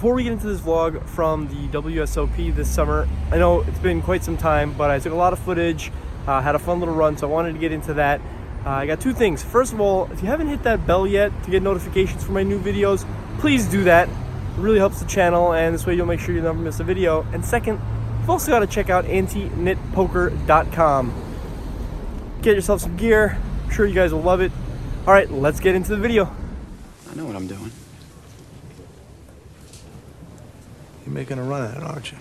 before we get into this vlog from the WSOP this summer, I know it's been quite some time, but I took a lot of footage, had a fun little run, so I wanted to get into that. I got two things. First of all, if you haven't hit that bell yet to get notifications for my new videos, please do that. It really helps the channel, and this way you'll make sure you never miss a video. And second, you've also got to check out antiknitpoker.com. Get yourself some gear. I'm sure you guys will love it. All right, let's get into the video. I know what I'm doing. You're making a run at it, aren't you?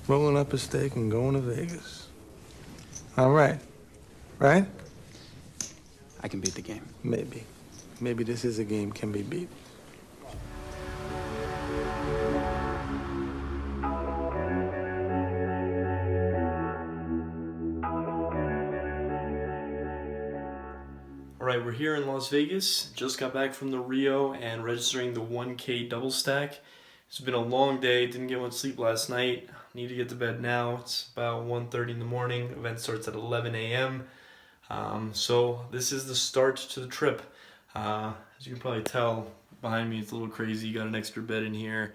Rolling up a stake and going to Vegas. All right. Right? I can beat the game. Maybe. Maybe this is a game can be beat. Alright, we're here in Las Vegas. Just got back from the Rio and registering the 1K double stack. It's been a long day, didn't get much sleep last night. Need to get to bed now. It's about 1:30 in the morning. Event starts at 11 a.m. So this is the start to the trip. As you can probably tell, behind me it's a little crazy. Got an extra bed in here.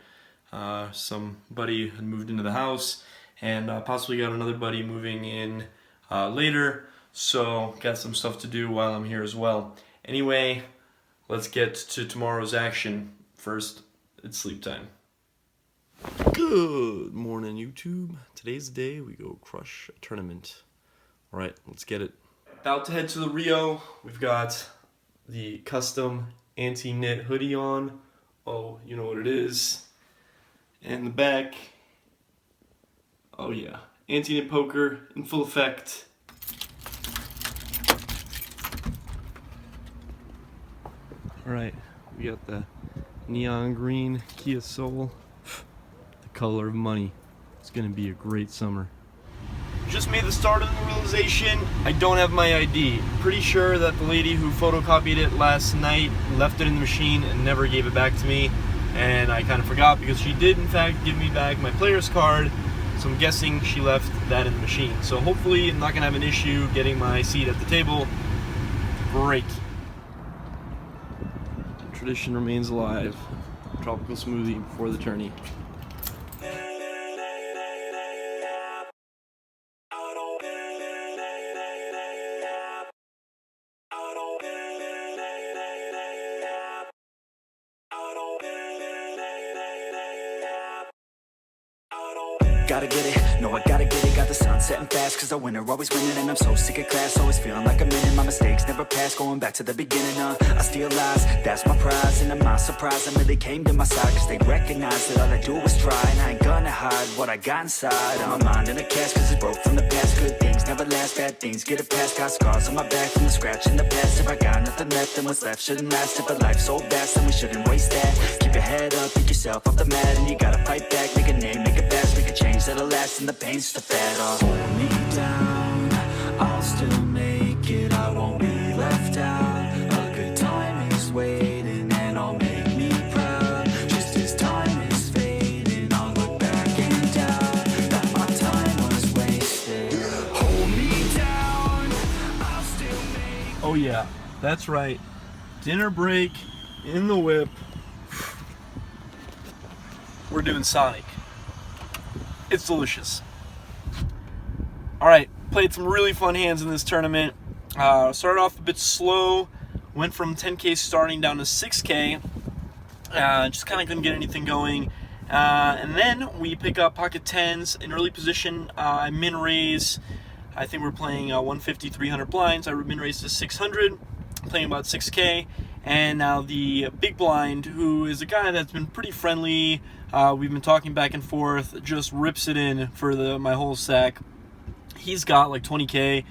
Some buddy had moved into the house, and possibly got another buddy moving in later. So got some stuff to do while I'm here as well. Anyway, let's get to tomorrow's action. First, it's sleep time. Good morning, YouTube. Today's the day we go crush a tournament. All right, let's get it. About to head to the Rio. We've got the custom anti-knit hoodie on. Oh, you know what it is. And the back. Oh yeah, anti-knit poker in full effect. All right, we got the neon green Kia Soul, the color of money. It's gonna be a great summer. Just made the start of the realization I don't have my ID. Pretty sure that the lady who photocopied it last night left it in the machine and never gave it back to me, and I kind of forgot because she did in fact give me back my player's card, so I'm guessing she left that in the machine. So hopefully I'm not gonna have an issue getting my seat at the table. Great. Tradition remains alive. Tropical smoothie before the tourney. Gotta get it, no I gotta get it. Got the sun setting fast cause I winner always winning. And I'm so sick of class, always feeling like I'm in. My mistakes never pass, going back to the beginning. I steal lies, that's my prize. And I'm not surprised I really came to my side, cause they recognize that all I do is try. And I ain't gonna hide what I got inside. My mind in a cast cause it's broke from the past. Good things never last, bad things get it past. Got scars on my back from the scratch in the past. If I got nothing left, then what's left shouldn't last. If a life's so vast, then we shouldn't waste that. Keep your head up, pick yourself off the mat. And you gotta fight back, make a name, make it fast. Make a change that'll last, and the pain's the fat. Hold me down, I'll still make it. I won't be left out. A good time is waiting, and I'll make me proud. Just as time is fading, I'll look back and doubt that my time was wasted. Hold me down, I'll still make. Oh yeah, that's right. Dinner break in the whip. We're doing Sonic. It's delicious. Alright, played some really fun hands in this tournament. Started off a bit slow, went from 10K starting down to 6K. Just kind of couldn't get anything going. And then we pick up pocket 10s in early position. I min raise. I think we're playing 150, 300 blinds. I min raise to 600, playing about 6K. And now the big blind, who is a guy that's been pretty friendly. We've been talking back and forth, just rips it in for my whole stack. He's got like 20K,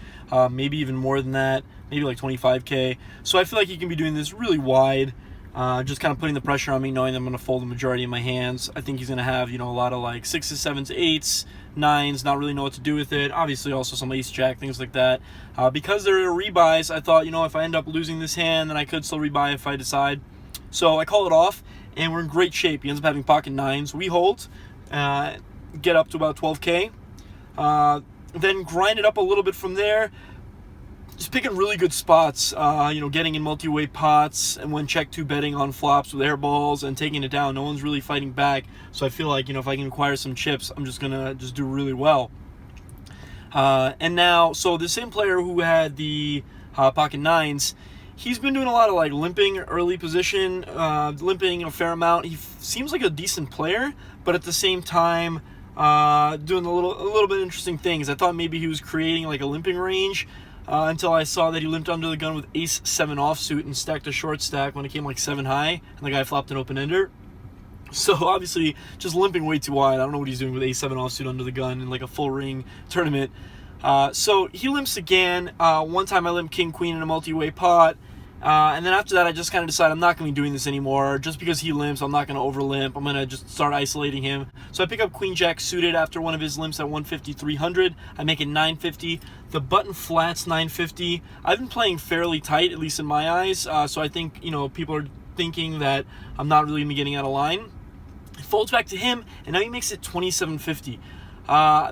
maybe even more than that, maybe like 25K. So I feel like he can be doing this really wide, just kind of putting the pressure on me, knowing that I'm going to fold the majority of my hands. I think he's going to have, you know, a lot of like 6s, 7s, 8s, 9s, not really know what to do with it. Obviously also some ace jack, things like that. Because there are rebuys, I thought, you know, if I end up losing this hand, then I could still rebuy if I decide. So I call it off, and we're in great shape. He ends up having pocket 9s. We hold, get up to about 12K. Then grind it up a little bit from there. just picking really good spots, getting in multi-way pots, and when check 2 betting on flops with air balls and taking it down. No one's really fighting back, so I feel like, if I can acquire some chips, I'm just gonna do really well. And now, so the same player who had the pocket nines, he's been doing a lot of like limping early position, limping a fair amount. He seems like a decent player, but at the same time, doing a little bit interesting things. I thought maybe he was creating like a limping range, until I saw that he limped under the gun with ace-7 offsuit and stacked a short stack when it came like 7 high, and the guy flopped an open-ender. So obviously just limping way too wide. I don't know what he's doing with ace-7 offsuit under the gun in like a full ring tournament. So he limps again. One time I limped king-queen in a multi-way pot. And then after that, I just kind of decided I'm not going to be doing this anymore. Just because he limps, I'm not going to over-limp. I'm going to just start isolating him. So I pick up queen-jack suited after one of his limps at 150-300. I make it 950. The button flats 950. I've been playing fairly tight, at least in my eyes. So I think, people are thinking that I'm not really going to be getting out of line. It folds back to him, and now he makes it 2750.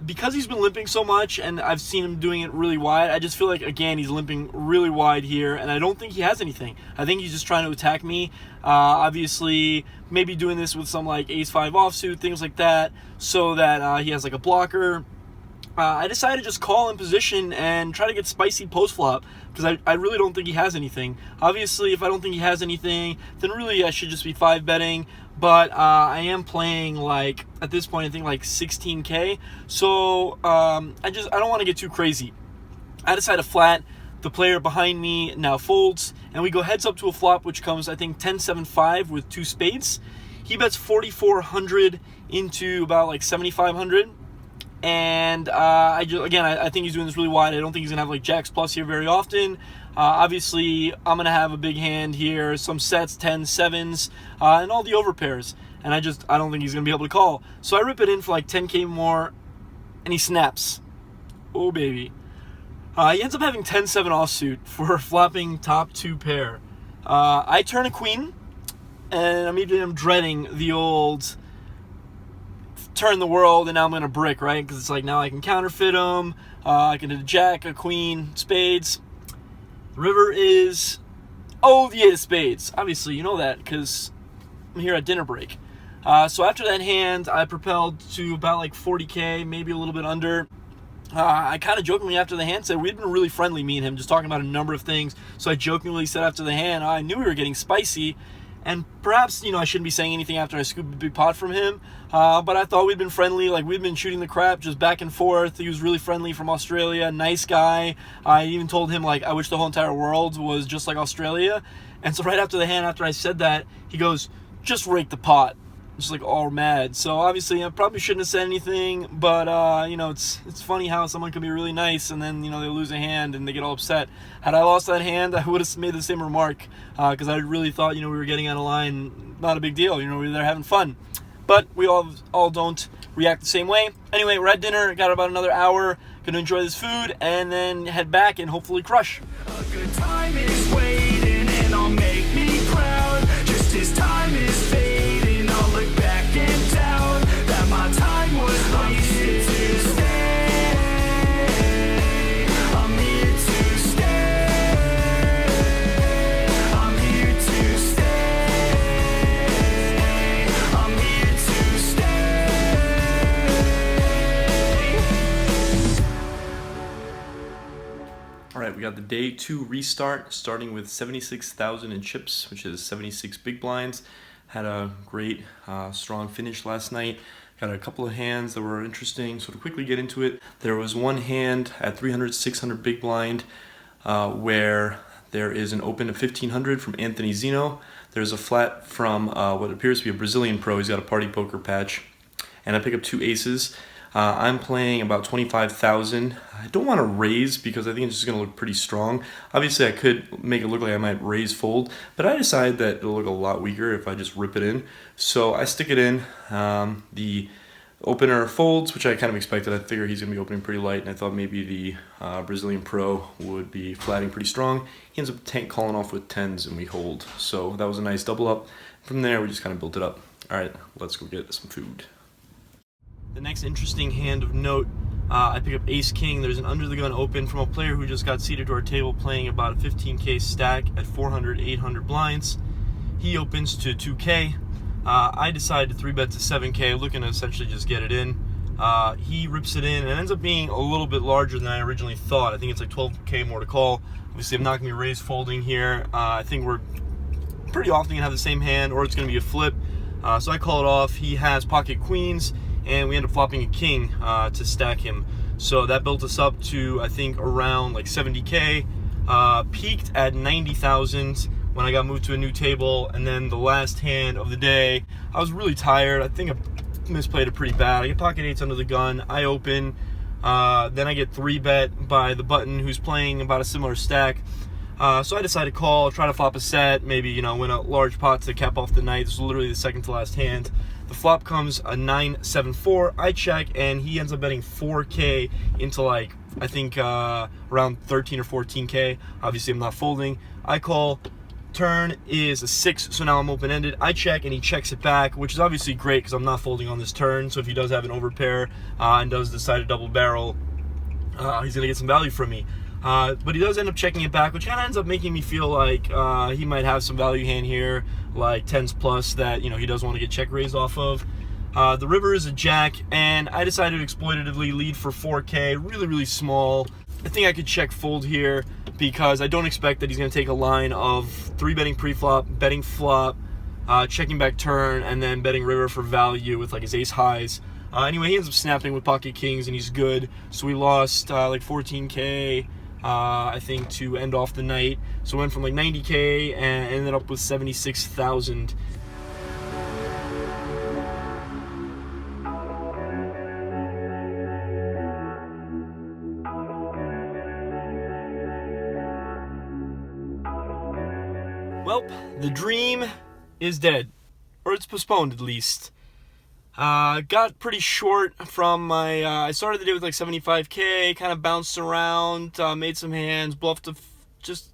Because he's been limping so much and I've seen him doing it really wide, I just feel like, again, he's limping really wide here, and I don't think he has anything. I think he's just trying to attack me. Obviously, maybe doing this with some like ace-5 offsuit, things like that, so that he has like a blocker. I decided to just call in position and try to get spicy post-flop, because I really don't think he has anything. Obviously, if I don't think he has anything, then really I should just be 5-betting. But I am playing, like, at this point, I think like 16K. So I don't want to get too crazy. I decide to flat. The player behind me now folds, and we go heads up to a flop, which comes, I think, 10-7-5 with 2 spades. He bets 4,400 into about like 7,500. And I think he's doing this really wide. I don't think he's gonna have like jacks plus here very often. Obviously, I'm gonna have a big hand here, some sets, 10s, 7s, and all the overpairs. And I don't think he's gonna be able to call. So I rip it in for like 10K more, and he snaps. Oh baby. He ends up having 10-7 offsuit for flopping top 2 pair. I turn a queen, and I'm dreading the old turn the world and now I'm gonna brick, right? Because it's like now I can counterfeit him. I can do a jack, a queen, spades. The river is the 8 of spades. Obviously, you know that because I'm here at dinner break. So after that hand, I propelled to about like 40K, maybe a little bit under. I kind of jokingly after the hand said we'd been really friendly, me and him, just talking about a number of things. So I jokingly said after the hand, I knew we were getting spicy. And perhaps, I shouldn't be saying anything after I scooped a big pot from him. But I thought we'd been friendly. Like, we'd been shooting the crap just back and forth. He was really friendly from Australia. Nice guy. I even told him, like, I wish the whole entire world was just like Australia. And so right after the hand, after I said that, he goes, just rake the pot. Just like all mad. So obviously I probably shouldn't have said anything, but it's funny how someone can be really nice and then they lose a hand and they get all upset. Had I lost that hand, I would have made the same remark, because I really thought we were getting out of line. Not a big deal, we were there having fun. But we all don't react the same way. Anyway, we're at dinner, got about another hour, gonna enjoy this food and then head back and hopefully crush. A good time is waiting and I'll make me proud. Just as time is fading, I'll look back and doubt that my time was wasted to stay. I'm here to stay. I'm here to stay. I'm here to stay. All right, we got the day 2 restart, starting with 76,000 in chips, which is 76 big blinds. Had a great, strong finish last night. Got a couple of hands that were interesting, so to quickly get into it, there was one hand at 300, 600 big blind where there is an open of 1,500 from Anthony Zeno. There's a flat from what appears to be a Brazilian pro. He's got a party poker patch. And I pick up 2 aces. I'm playing about 25,000. I don't want to raise because I think it's just going to look pretty strong. Obviously, I could make it look like I might raise fold, but I decided that it'll look a lot weaker if I just rip it in. So I stick it in. The opener folds, which I kind of expected. I figured he's going to be opening pretty light, and I thought maybe the Brazilian pro would be flatting pretty strong. He ends up calling off with 10s, and we hold. So that was a nice double up. From there, we just kind of built it up. All right, let's go get some food. The next interesting hand of note I pick up ace king. There's an under the gun open from a player who just got seated to our table playing about a 15K stack at 400, 800 blinds. He opens to 2K. I decide to 3-bet to 7K, looking to essentially just get it in. He rips it in, and it ends up being a little bit larger than I originally thought. I think it's like 12K more to call. Obviously, I'm not going to be raised folding here. I think we're pretty often going to have the same hand, or it's going to be a flip. So I call it off. He has pocket queens, and we end up flopping a king to stack him. So that built us up to, I think, around like 70K. Peaked at 90,000 when I got moved to a new table. And then the last hand of the day, I was really tired. I think I misplayed it pretty bad. I get pocket eights under the gun. I open. Then I get 3-bet by the button who's playing about a similar stack. So I decided to call, try to flop a set, maybe, win a large pot to cap off the night. This was literally the second to last hand. The flop comes a 9-7-4. I check, and he ends up betting 4K into like, I think around 13 or 14K. Obviously, I'm not folding. I call. Turn is a 6, so now I'm open-ended. I check, and he checks it back, which is obviously great because I'm not folding on this turn. So if he does have an overpair and does decide to double barrel, he's going to get some value from me. But he does end up checking it back, which kind of ends up making me feel like he might have some value hand here, like 10s plus that he does want to get check raised off of. The river is a jack, and I decided to exploitatively lead for 4K, really, really small. I think I could check fold here because I don't expect that he's going to take a line of 3-betting pre-flop, betting flop, checking back turn, and then betting river for value with like his ace highs. Anyway, he ends up snapping with pocket kings, and he's good. So we lost like 14K, I think, to end off the night. So went from like 90K and ended up with 76,000. Well, the dream is dead, or it's postponed at least. Got pretty short from my, I started the day with like 75K, kind of bounced around, made some hands, bluffed just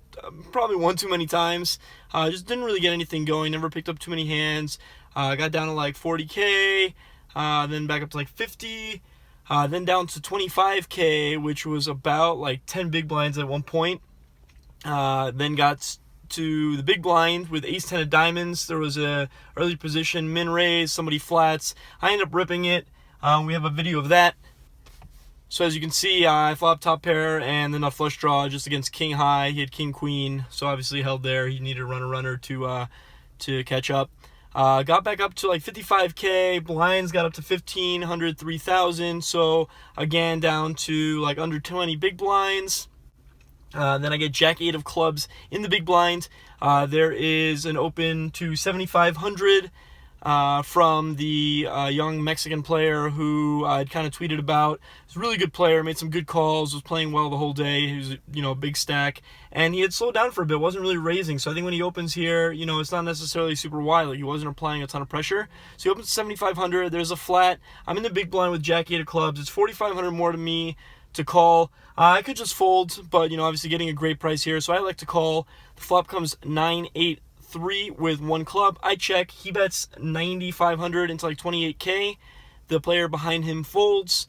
probably one too many times. Just didn't really get anything going, never picked up too many hands. Got down to like 40K, then back up to like 50, then down to 25K, which was about like 10 big blinds at one point. Then got to the big blind with ace 10 of diamonds. There was a early position min raise, somebody flats. I ended up ripping it. We have a video of that. So as you can see, I flopped top pair and then a flush draw just against king high. He had king queen, so obviously held there. He needed a runner to catch up. Got back up to like 55K. Blinds got up to 1,500, 3,000. So again, down to like under 20 big blinds. Then I get jack 8 of clubs in the big blind. There is an open to 7,500 from the young Mexican player who I'd kind of tweeted about. He's a really good player, made some good calls, was playing well the whole day. He was, a big stack. And he had slowed down for a bit, wasn't really raising. So I think when he opens here, it's not necessarily super wide. Like he wasn't applying a ton of pressure. So he opens to 7,500. There's a flat. I'm in the big blind with jack 8 of clubs. It's 4,500 more to me to call. I could just fold, but obviously getting a great price here, so I like to call. The flop comes 9-8-3 with 1 club. I check. He bets 9,500 into like 28K. The player behind him folds.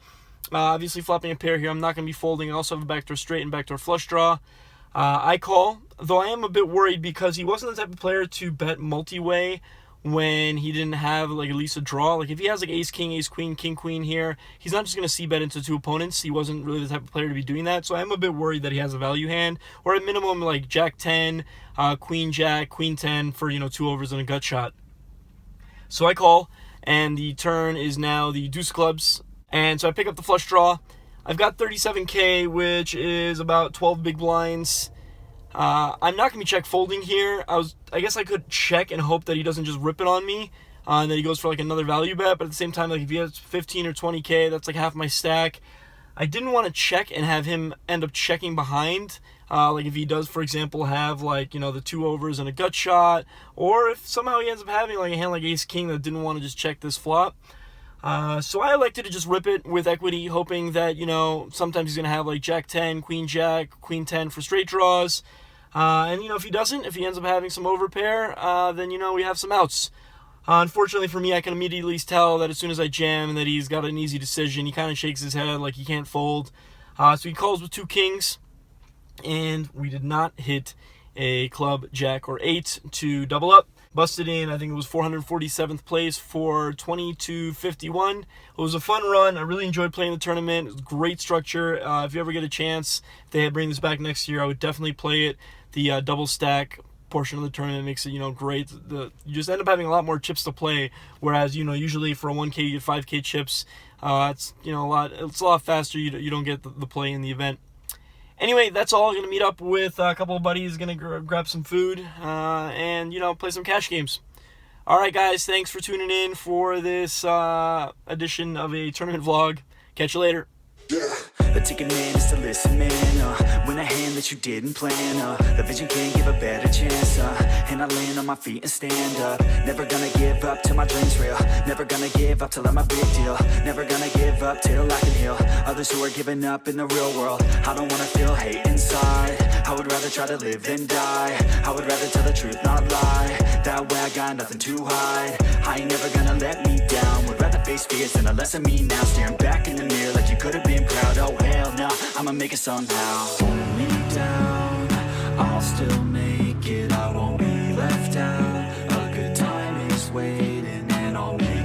Obviously flopping a pair here. I'm not going to be folding. I also have a backdoor straight and backdoor flush draw. I call, though I am a bit worried because he wasn't the type of player to bet multi-way when he didn't have like at least a draw. Like if he has like ace king, ace queen, king queen here, he's not just going to c-bet into 2 opponents. He wasn't really the type of player to be doing that. So I'm a bit worried that he has a value hand, or at minimum like jack 10, queen jack, queen 10 for 2 overs and a gut shot. So I call, and the turn is now the deuce clubs, and so I pick up the flush draw. I've got 37K, which is about 12 big blinds. I'm not going to be check folding here. I guess I could check and hope that he doesn't just rip it on me, and that he goes for like another value bet. But at the same time, like if he has 15 or 20K, that's like half my stack. I didn't want to check and have him end up checking behind. Like if he does, for example, have like, the 2 overs and a gut shot, or if somehow he ends up having like a hand like ace king that didn't want to just check this flop. So I elected to just rip it with equity, hoping that, sometimes he's going to have like jack 10, queen jack, queen 10 for straight draws. And if he doesn't, if he ends up having some overpair, then we have some outs. Unfortunately for me, I can immediately tell that as soon as I jam that he's got an easy decision. He kind of shakes his head like he can't fold. So he calls with 2 kings, and we did not hit a club, jack, or 8 to double up. Busted in, I think it was 447th place for 22.51. It was a fun run. I really enjoyed playing the tournament. It was great structure. If you ever get a chance, if they bring this back next year, I would definitely play it. The double stack portion of the tournament makes it, great. You just end up having a lot more chips to play, whereas, usually for a 1K you get 5K chips. It's a lot faster. You don't get the play in the event. Anyway, that's all. I'm going to meet up with a couple of buddies, going to grab some food, and, play some cash games. All right, guys, thanks for tuning in for this edition of a tournament vlog. Catch you later. The ticket man is to listen, man. Win a hand that you didn't plan. The vision can't give a better chance. And I land on my feet and stand up. Never gonna give up till my dreams real. Never gonna give up till I'm a big deal. Never gonna give up till I can heal others who are giving up in the real world. I don't wanna feel hate inside. I would rather try to live than die. I would rather tell the truth, not lie. That way I got nothing to hide. I ain't never gonna let me down. Would rather face fears than a less of me now. Staring back in the mirror like you could have been proud. Oh hell no, I'ma make it somehow. Hold me down, I'll still make it. I won't be left out. A good time is waiting, and I'll make